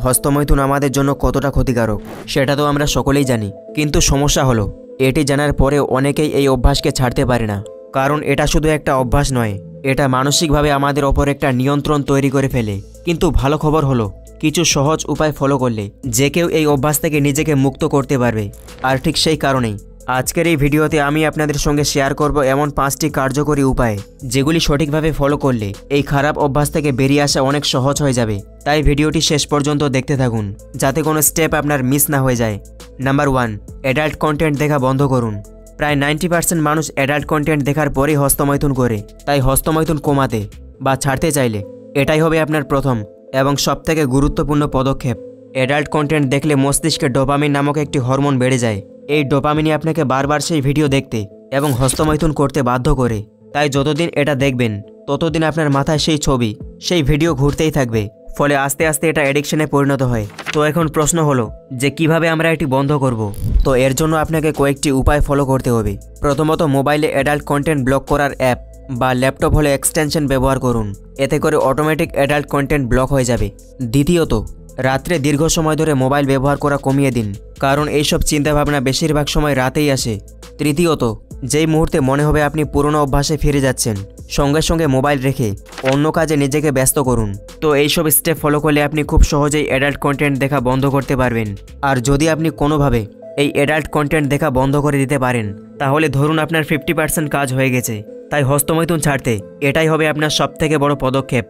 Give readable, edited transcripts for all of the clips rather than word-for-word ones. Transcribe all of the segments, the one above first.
হস্তমৈথুন আমাদের জন্য কতটা ক্ষতিকারক সেটা তো আমরা সকলেই জানি, কিন্তু সমস্যা হলো এটি জানার পরে অনেকেই এই অভ্যাসকে ছাড়তে পারে না। কারণ এটা শুধু একটা অভ্যাস নয়, এটা মানসিকভাবে আমাদের ওপর একটা নিয়ন্ত্রণ তৈরি করে ফেলে। কিন্তু ভালো খবর হলো কিছু সহজ উপায় ফলো করলে যে কেউ এই অভ্যাস থেকে নিজেকে মুক্ত করতে পারবে। আর ঠিক সেই কারণেই আজকের এই ভিডিওতে আমি আপনাদের সঙ্গে শেয়ার করব এমন 5টি কার্যকরী উপায় যেগুলি সঠিকভাবে ফলো করলে এই খারাপ অভ্যাস থেকে বেরিয়ে আসা অনেক সহজ হয়ে যাবে। তাই ভিডিওটি শেষ পর্যন্ত দেখতে থাকুন যাতে কোনো স্টেপ আপনার মিস না হয়ে যায়। নাম্বার 1, অ্যাডাল্ট কন্টেন্ট দেখা বন্ধ করুন। প্রায় 90% মানুষ অ্যাডাল্ট কন্টেন্ট দেখার পরেই হস্তমৈথুন করে। তাই হস্তমৈথুন কমাতে বা ছাড়তে চাইলে এটাই হবে আপনার প্রথম এবং সবথেকে গুরুত্বপূর্ণ পদক্ষেপ। অ্যাডাল্ট কন্টেন্ট দেখলে মস্তিষ্কে ডোপামিন নামক একটি হরমোন বেড়ে যায়। এই ডোপামিনই আপনাকে বারবার সেই ভিডিও দেখতে এবং হস্তমৈথুন করতে বাধ্য করে। তাই যতদিন এটা দেখবেন ততদিন আপনার মাথায় সেই ছবি, সেই ভিডিও ঘুরতেই থাকবে। ফলে আস্তে আস্তে এটা অ্যাডিকশনে পরিণত হয়। তো এখন প্রশ্ন হলো যে কিভাবে আমরা এটি বন্ধ করব। তো এর জন্য আপনাকে কয়েকটি উপায় ফলো করতে হবে। প্রথমত, মোবাইলে অ্যাডাল্ট কন্টেন্ট ব্লক করার অ্যাপ বা ল্যাপটপ হলে এক্সটেনশন ব্যবহার করুন। এতে করে অটোমেটিক অ্যাডাল্ট কন্টেন্ট ব্লক হয়ে যাবে। দ্বিতীয়ত, রাত্রে দীর্ঘ সময় ধরে মোবাইল ব্যবহার করা কমিয়ে দিন, কারণ এইসব চিন্তাভাবনা বেশিরভাগ সময় রাতেই আসে। তৃতীয়ত, যেই মুহূর্তে মনে হবে আপনি পুরনো অভ্যাসে ফিরে যাচ্ছেন, সঙ্গে সঙ্গে মোবাইল রেখে অন্য কাজে নিজেকে ব্যস্ত করুন। তো এইসব স্টেপ ফলো করলে আপনি খুব সহজেই অ্যাডাল্ট কন্টেন্ট দেখা বন্ধ করতে পারবেন। আর যদি আপনি কোনোভাবে এই অ্যাডাল্ট কন্টেন্ট দেখা বন্ধ করে দিতে পারেন, তাহলে ধরুন আপনার 50% কাজ হয়ে গেছে। তাই হস্তমৈথুন ছাড়তে এটাই হবে আপনার সবথেকে বড় পদক্ষেপ।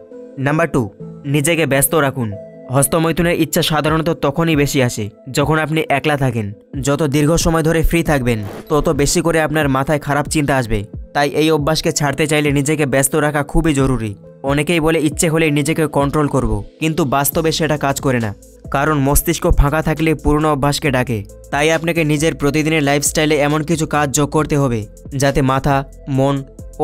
নাম্বার 2, নিজেকে ব্যস্ত রাখুন। হস্তমৈথুনের ইচ্ছা সাধারণত তখনই বেশি আসে যখন আপনি একলা থাকেন। যত দীর্ঘ সময় ধরে ফ্রি থাকবেন তত বেশি করে আপনার মাথায় খারাপ চিন্তা আসবে। তাই এই অভ্যাসকে ছাড়তে চাইলে নিজেকে ব্যস্ত রাখা খুবই জরুরি। অনেকেই বলে ইচ্ছে হলেই নিজেকে কন্ট্রোল করব, কিন্তু বাস্তবে সেটা কাজ করে না। কারণ মস্তিষ্ক ফাঁকা থাকলে পুরনো অভ্যাসকে ডাকে। তাই আপনাকে নিজের প্রতিদিনের লাইফস্টাইলে এমন কিছু কাজ যোগ করতে হবে যাতে মাথা, মন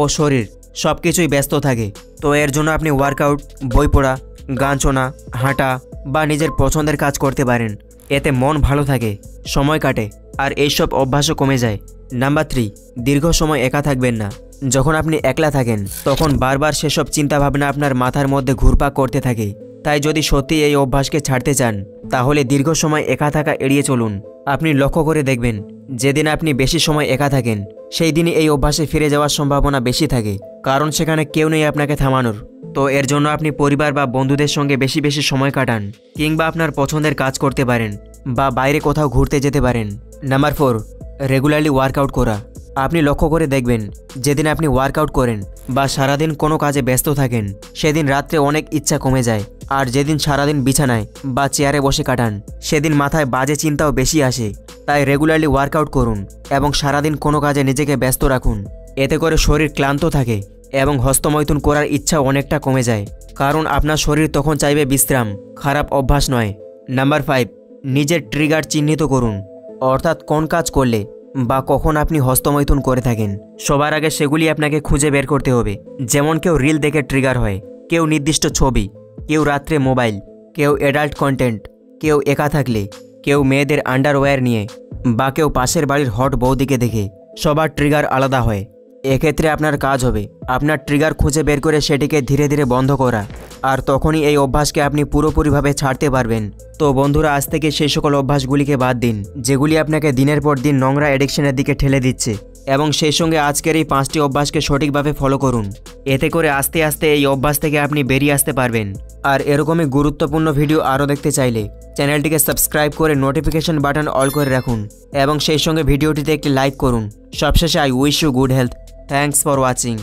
ও শরীর সব কিছুই ব্যস্ত থাকে। তো এর জন্য আপনি ওয়ার্কআউট, বই পড়া, গান শোনা, হাঁটা বা নিজের পছন্দের কাজ করতে পারেন। এতে মন ভালো থাকে, সময় কাটে আর এইসব অভ্যাসও কমে যায়। নাম্বার 3, দীর্ঘ সময় একা থাকবেন না। যখন আপনি একলা থাকেন তখন বারবার সেসব চিন্তাভাবনা আপনার মাথার মধ্যে ঘুরপাক করতে থাকে। তাই যদি সত্যি এই অভ্যাসকে ছাড়তে চান তাহলে দীর্ঘ সময় একা থাকা এড়িয়ে চলুন। আপনি লক্ষ্য করে দেখবেন যেদিন আপনি বেশি সময় একা থাকেন সেই দিনই এই অভ্যাসে ফিরে যাওয়ার সম্ভাবনা বেশি থাকে, কারণ সেখানে কেউ নেই আপনাকে থামানোর। তো এর জন্য আপনি পরিবার বা বন্ধুদের সঙ্গে বেশি বেশি সময় কাটান, কিংবা আপনার পছন্দের কাজ করতে পারেন বা বাইরে কোথাও ঘুরতে যেতে পারেন। নাম্বার 4, রেগুলারলি ওয়ার্কআউট করা। আপনি লক্ষ্য করে দেখবেন যেদিন আপনি ওয়ার্কআউট করেন বা সারাদিন কোনো কাজে ব্যস্ত থাকেন সেদিন রাত্রে অনেক ইচ্ছা কমে যায়। আর যেদিন সারাদিন বিছানায় বা চেয়ারে বসে কাটান সেদিন মাথায় বাজে চিন্তাও বেশি আসে। তাই রেগুলারলি ওয়ার্কআউট করুন এবং সারাদিন কোনো কাজে নিজেকে ব্যস্ত রাখুন। এতে করে শরীর ক্লান্ত থাকে এবং হস্তমৈথুন করার ইচ্ছা অনেকটা কমে যায়, কারণ আপনার শরীর তখন চাইবে বিশ্রাম, খারাপ অভ্যাস নয়। নাম্বার 5, নিজের ট্রিগার চিহ্নিত করুন। অর্থাৎ কোন কাজ করলে বা কখন আপনি হস্তমৈথুন করে থাকেন, সবার আগে সেগুলি আপনাকে খুঁজে বের করতে হবে। যেমন কেউ রিল দেখে ট্রিগার হয়, কেউ নির্দিষ্ট ছবি, কেউ রাত্রে মোবাইল, কেউ অ্যাডাল্ট কন্টেন্ট, কেউ একা থাকলে, কেউ মেয়েদের আন্ডারওয়্যার নিয়ে, বা কেউ পাশের বাড়ির হট বৌদিকে দেখে। সবার ট্রিগার আলাদা হয়। এক্ষেত্রে আপনার কাজ হবে আপনার ট্রিগার খুঁজে বের করে সেটিকে ধীরে ধীরে বন্ধ করা। আর তখনই এই অভ্যাসকে আপনি পুরোপুরিভাবে ছাড়তে পারবেন। তো বন্ধুরা, আজ থেকে সেই সকল অভ্যাসগুলিকে বাদ দিন যেগুলি আপনাকে দিনের পর দিন নোংরা অ্যাডিকশনের দিকে ঠেলে দিচ্ছে, এবং সেই সঙ্গে আজকের এই 5টি অভ্যাসকে সঠিকভাবে ফলো করুন। এতে করে আস্তে আস্তে এই অভ্যাস থেকে আপনি বেরিয়ে আসতে পারবেন। আর এরকমই গুরুত্বপূর্ণ ভিডিও আরও দেখতে চাইলে চ্যানেলটিকে সাবস্ক্রাইব করে নোটিফিকেশন বাটন অল করে রাখুন এবং সেই সঙ্গে ভিডিওটিতে একটি লাইক করুন। সবশেষে I wish you good health. Thanks for watching.